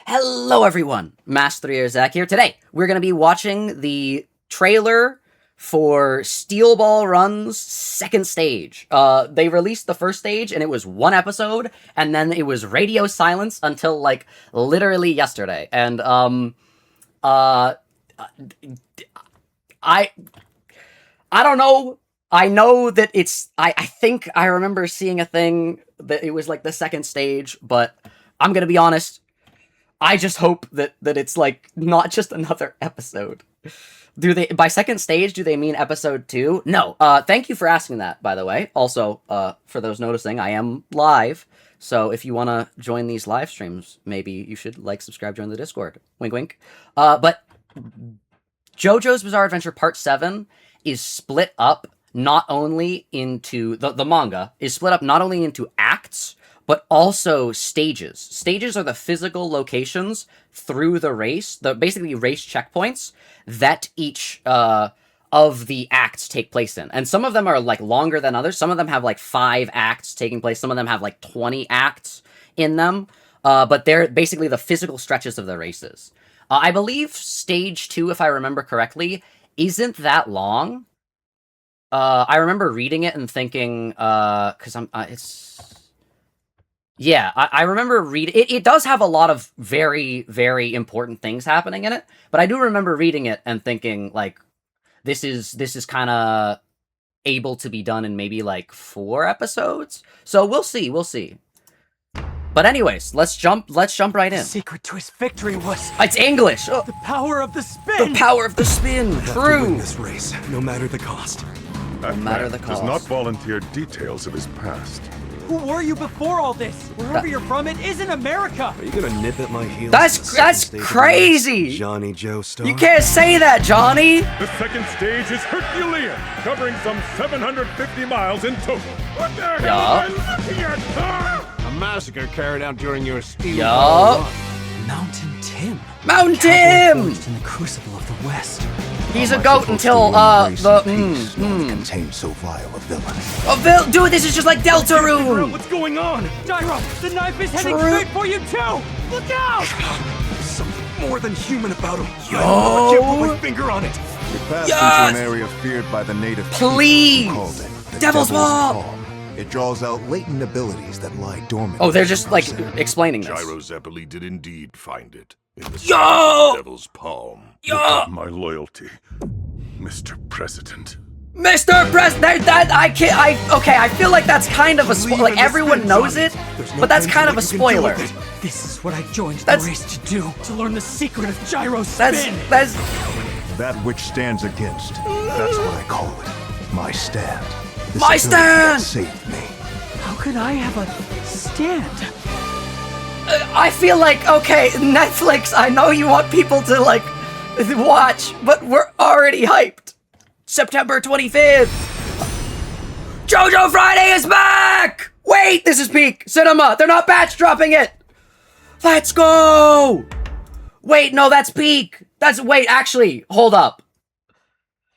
Hello everyone, Master Zach here. Today, we're going to be watching the trailer for Steel Ball Run's second stage. They released the first stage and it was one episode, and then it was radio silence until, like, literally yesterday. And, I don't know. I know that it's, I think I remember seeing a thing that it was, like, the second stage, but I'm gonna be honest, I just hope that it's, like, not just another episode. Do they, by second stage, do they mean episode 2? No. Thank you for asking that, by the way. Also, for those noticing, I am live, so if you want to join these live streams, maybe you should, like, subscribe, join the Discord. Wink, wink. But JoJo's Bizarre Adventure Part 7 is split up not only into, the manga is split up not only into acts, but also stages. Stages are the physical locations through the race, basically race checkpoints that each of the acts take place in. And some of them are, like, longer than others. Some of them have, like, 5 acts taking place. Some of them have, like, 20 acts in them. But they're basically the physical stretches of the races. I believe stage 2, if I remember correctly, isn't that long. I remember reading it and thinking, because yeah, I remember reading it. It does have a lot of very, very important things happening in it, but I do remember reading it and thinking, like, this is kind of able to be done in maybe, like, 4 episodes. So we'll see. But anyways, let's jump right in. The secret to his victory was... It's English! The power of the spin! The power of the spin! I have to win this race, no matter the cost. That matter the man does cost. not volunteer details of his past. Who were you before all this? Wherever you're from, it isn't America! Are you gonna nip at my heels? That's crazy! Johnny Joe Star? You can't say that, Johnny! The second stage is Herculean, covering some 750 miles in total. What the hell am I looking at, sir? A massacre carried out during your Steel Yup. Ball Run. Mountain Tim. Mountain Cowboy Tim! forged in the crucible of the West. He's How a am I goat supposed to until, win the race the, in peace when it contains so vile a villain? Dude, this is just like Deltarune! What's going on? Gyro, the knife is heading True. straight for you too! Look out! There's something more than human about him. Yo! I can't put my finger on it. You passed Yes! into an area feared by the native Please! people who called it the Devil's Maw! Palm. It draws out latent abilities that lie dormant. Oh, they're in just, the like, person. explaining this. Gyro Zeppeli did indeed find it in the Yo! of the Devil's Palm. Yo! You have my loyalty, Mr. President. Mr. President, okay, I feel like that's kind of a spoiler. Like, everyone knows it, but that's kind of a spoiler. This is what I joined That's- the race to do, to learn the secret of gyro That's, spin! That which stands against. That's what I call it. My stand. This My ability that stand! saved me. How could I have a stand? I feel like, okay, Netflix, I know you want people to, like, watch, but we're already hyped. September 25th! JoJo Friday is back! Wait, this is peak cinema! They're not batch dropping it! Let's go! Wait, no, that's peak! Wait, actually, hold up.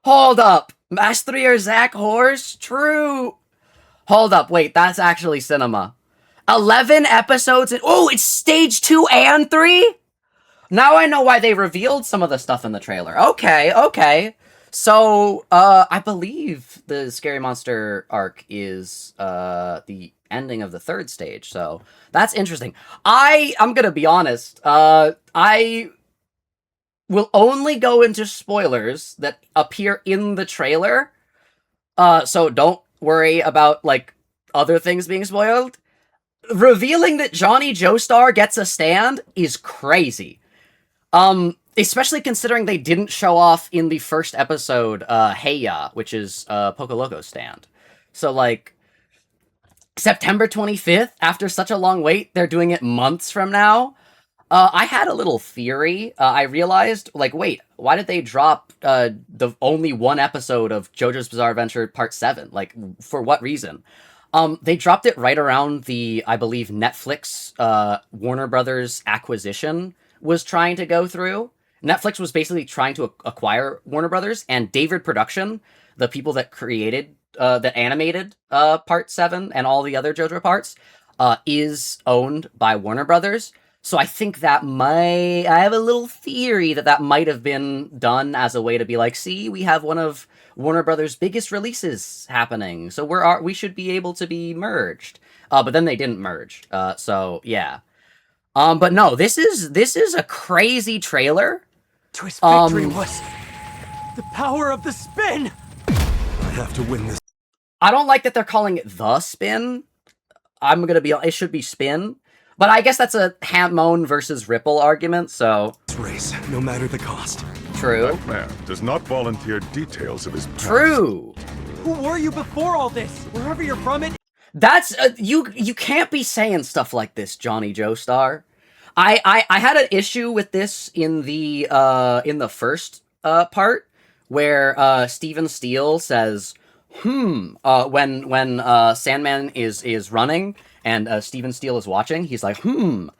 Hold up. Master Zach Horse? True. Hold up, wait, that's actually cinema. 11 episodes and oh, it's stage 2 and 3? Now I know why they revealed some of the stuff in the trailer. Okay. So, I believe the Scary Monster arc is, the ending of the 3rd stage, so that's interesting. I'm gonna be honest, I will only go into spoilers that appear in the trailer, so don't worry about, like, other things being spoiled. Revealing that Johnny Joestar gets a stand is crazy. Especially considering they didn't show off in the first episode, Heya, which is, Poco Loco's stand. So, like, September 25th, after such a long wait, they're doing it months from now. I had a little theory. I realized, like, wait, why did they drop, the only one episode of JoJo's Bizarre Adventure Part 7? Like, for what reason? They dropped it right around the, I believe, Netflix, Warner Brothers acquisition was trying to go through. Netflix was basically trying to acquire Warner Brothers, and David Production, the people that created, that animated, Part 7 and all the other JoJo parts, is owned by Warner Brothers. So I think that I have a little theory that might have been done as a way to be like, see, we have one of Warner Brothers' biggest releases happening, so we should be able to be merged. But then they didn't merge. So yeah. But no, this is a crazy trailer. Twist victory was the power of the spin. I have to win this. I don't like that they're calling it the spin. It should be spin. But I guess that's a Hamon versus Ripple argument, so... Race, no matter the cost. True. That man does not volunteer details of his past. True. Who were you before all this? Wherever you're from, it... That's... you can't be saying stuff like this, Johnny Joestar. I had an issue with this in the first part, where Steven Steele says, when Sandman is running... And Steven Steele is watching. He's like, it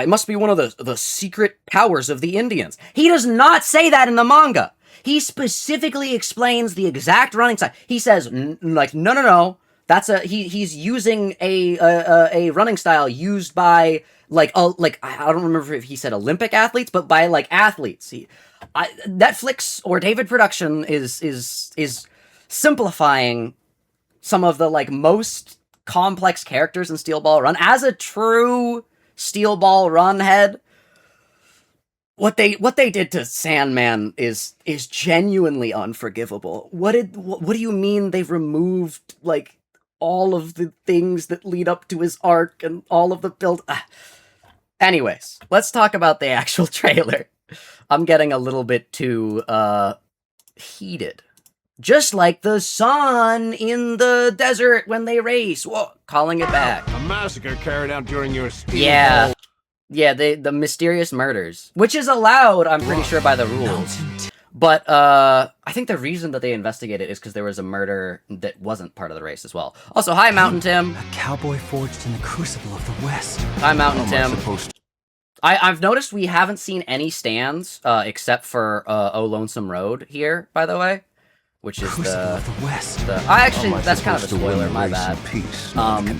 must be one of the secret powers of the Indians. He does not say that in the manga. He specifically explains the exact running style. He says, no. That's he's using a running style used by I don't remember if he said Olympic athletes, but by athletes. Netflix or David Production is simplifying some of the most complex characters in Steel Ball Run. As a true Steel Ball Run head, what they did to Sandman is genuinely unforgivable. What do you mean they've removed all of the things that lead up to his arc and all of the build? Anyways, let's talk about the actual trailer. I'm getting a little bit too heated. Just like the sun in the desert when they race. Whoa, calling it back. A massacre carried out during your steel Yeah. Yeah, the mysterious murders. Which is allowed, I'm pretty sure, by the rules. But I think the reason that they investigated is because there was a murder that wasn't part of the race as well. Also, hi, Mountain Tim. A cowboy forged in the crucible of the West. Hi, Mountain Tim. I've noticed we haven't seen any stands except for Oh Lonesome Road here, by the way. Which is the West. That's kind of a spoiler, my bad.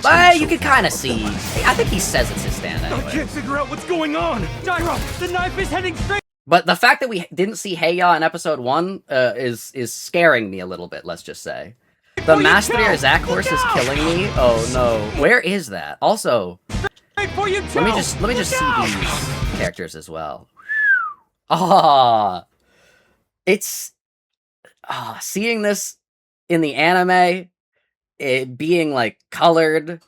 But you can kind of see. I think he says it's his stand anyway. I can't figure out what's going on. Gyro, the knife is heading straight. But the fact that we didn't see Heiya in episode 1 is scaring me a little bit. Let's just say the Master Zack horse is killing me. Oh no, where is that? Also, let me just see these characters as well. It's. Seeing this in the anime, it being colored,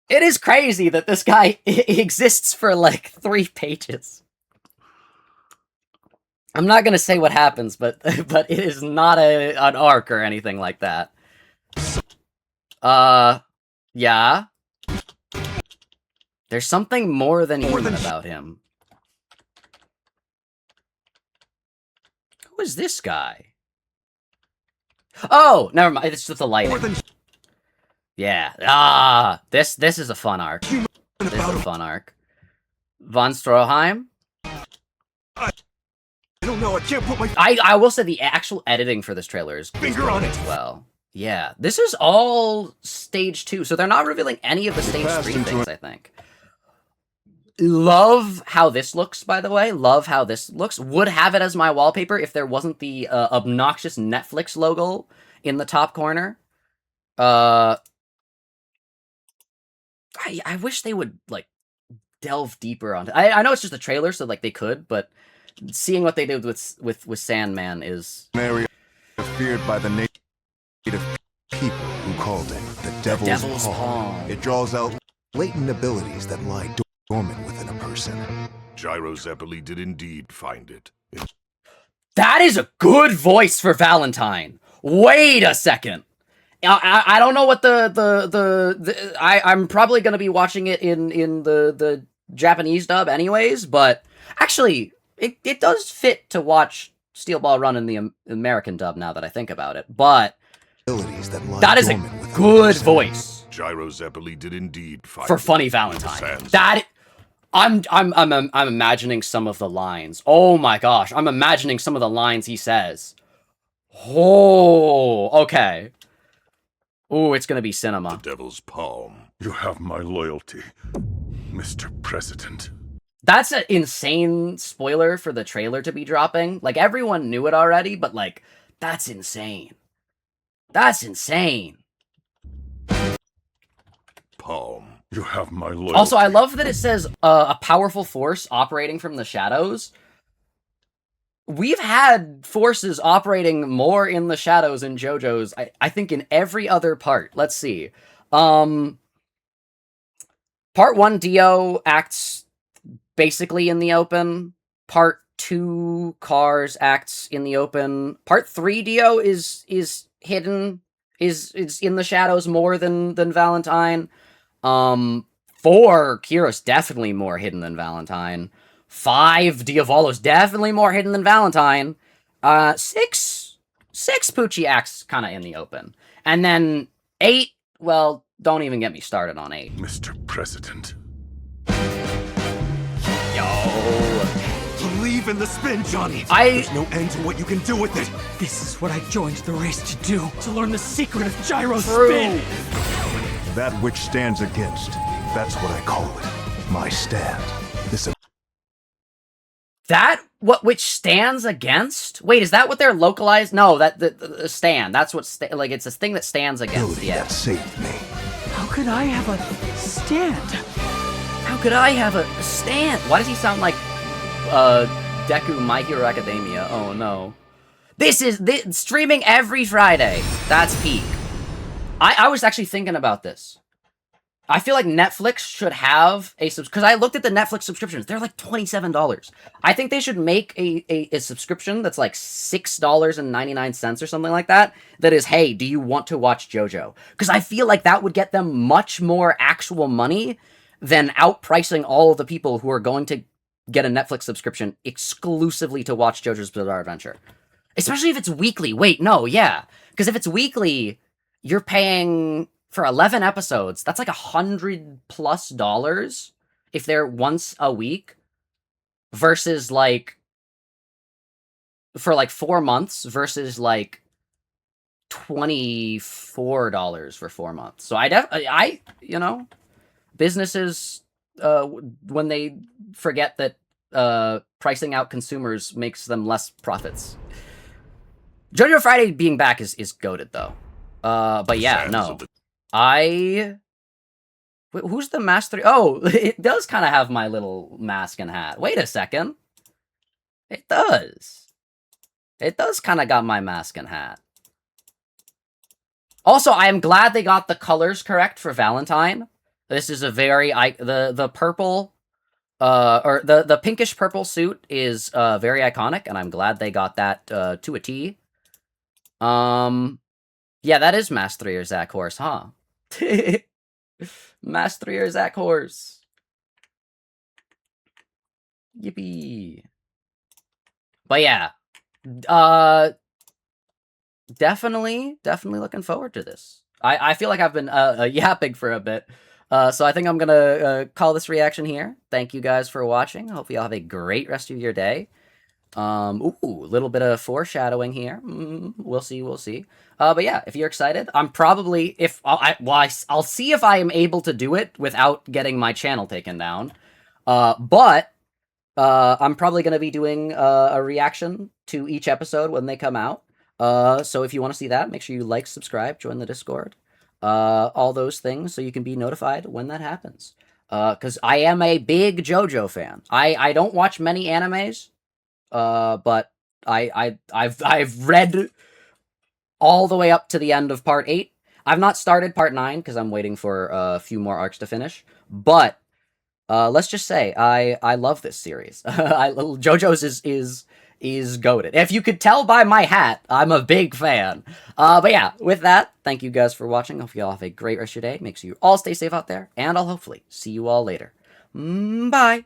it is crazy that this guy exists for 3 pages. I'm not gonna say what happens, but it is not an arc or anything like that. Yeah. There's something more than human about him. Who is this guy? Oh, never mind. It's just the lighting. Yeah. This is a fun arc. This is a fun arc. Von Stroheim. I don't know. I can't put my. I will say the actual editing for this trailer is Finger on it. as well. Yeah, this is all stage 2, so they're not revealing any of the stage 3 things. I think. Love how this looks, by the way. Love how this looks. Would have it as my wallpaper if there wasn't the obnoxious Netflix logo in the top corner. I wish they would, delve deeper onto... I know it's just a trailer, so, they could, but seeing what they did with Sandman is... An area feared by the native people who called it the Devil's Palm. It draws out latent abilities that lie dormant within a person. Gyro Zeppeli did indeed find it. That is a good voice for Valentine. Wait a second. I don't know what I'm probably going to be watching it in the Japanese dub anyways, but actually, it does fit to watch Steel Ball Run in the American dub now that I think about it, but that is a good voice. Gyro Zeppeli did indeed find for Funny Valentine. I'm imagining some of the lines. Oh my gosh, I'm imagining some of the lines he says. Oh, okay. Oh, it's gonna be cinema. The Devil's Palm. You have my loyalty, Mr. President. That's an insane spoiler for the trailer to be dropping. Like, everyone knew it already, but, like, that's insane. That's insane. Palm, you have my loyalty. Also, I love that it says a powerful force operating from the shadows. We've had forces operating more in the shadows in JoJo's, I think, in every other part. Let's see. Part 1, Dio acts basically in the open. Part 2, Cars acts in the open. Part 3, Dio is hidden, is in the shadows more than Valentine. 4, Kiro's definitely more hidden than Valentine. 5, Diavolo's definitely more hidden than Valentine. 6, Poochie acts kind of in the open. And then 8, well, don't even get me started on 8. Mr. President. Believe in the spin, Johnny. There's no end to what you can do with it. This is what I joined the race to do. To learn the secret of gyro spin. That which stands against, that's what I call it. My stand. Which stands against? Wait, is that what they're localized? No, the stand. That's what, like, it's a thing that stands against. Yeah. That saved me. How could I have a stand? How could I have a stand? Why does he sound like, Deku My Hero Academia? Oh, no. This is streaming every Friday. That's peak. I was actually thinking about this. I feel like Netflix should have a because I looked at the Netflix subscriptions. They're like $27. I think they should make a subscription that's like $6.99 or something like that. That is, hey, do you want to watch JoJo? Because I feel like that would get them much more actual money than outpricing all of the people who are going to get a Netflix subscription exclusively to watch JoJo's Bizarre Adventure. Especially if it's weekly. Wait, no, yeah. Because if it's weekly, you're paying for 11 episodes. That's like $100+ if they're once a week. Versus like, for like 4 months, versus like $24 for 4 months. So I you know, businesses, when they forget that pricing out consumers makes them less profits. JoJo Friday being back is goated though. But yeah, no. Who's the master? Oh, it does kind of have my little mask and hat. Wait a second. It does. It does kind of got my mask and hat. Also, I am glad they got the colors correct for Valentine. This is a very the purple or the pinkish purple suit is very iconic, and I'm glad they got that to a T. Yeah, that is Mastrier Zach Horse, huh? Mastrier Zach Horse. Yippee. But yeah. Definitely looking forward to this. I feel like I've been yapping for a bit. So I think I'm gonna call this reaction here. Thank you guys for watching. Hope you all have a great rest of your day. Ooh, a little bit of foreshadowing here. We'll see. But yeah, if you're excited, I'm probably, I'll see if I am able to do it without getting my channel taken down. But I'm probably going to be doing a reaction to each episode when they come out. So if you want to see that, make sure you like, subscribe, join the Discord, all those things, so you can be notified when that happens. Because I am a big JoJo fan. I don't watch many animes. But I've read all the way up to the end of part 8. I've not started part 9 because I'm waiting for a few more arcs to finish. But let's just say I love this series. JoJo's is goated. If you could tell by my hat, I'm a big fan. But yeah, with that, thank you guys for watching. Hope you all have a great rest of your day. Make sure you all stay safe out there, and I'll hopefully see you all later. Bye.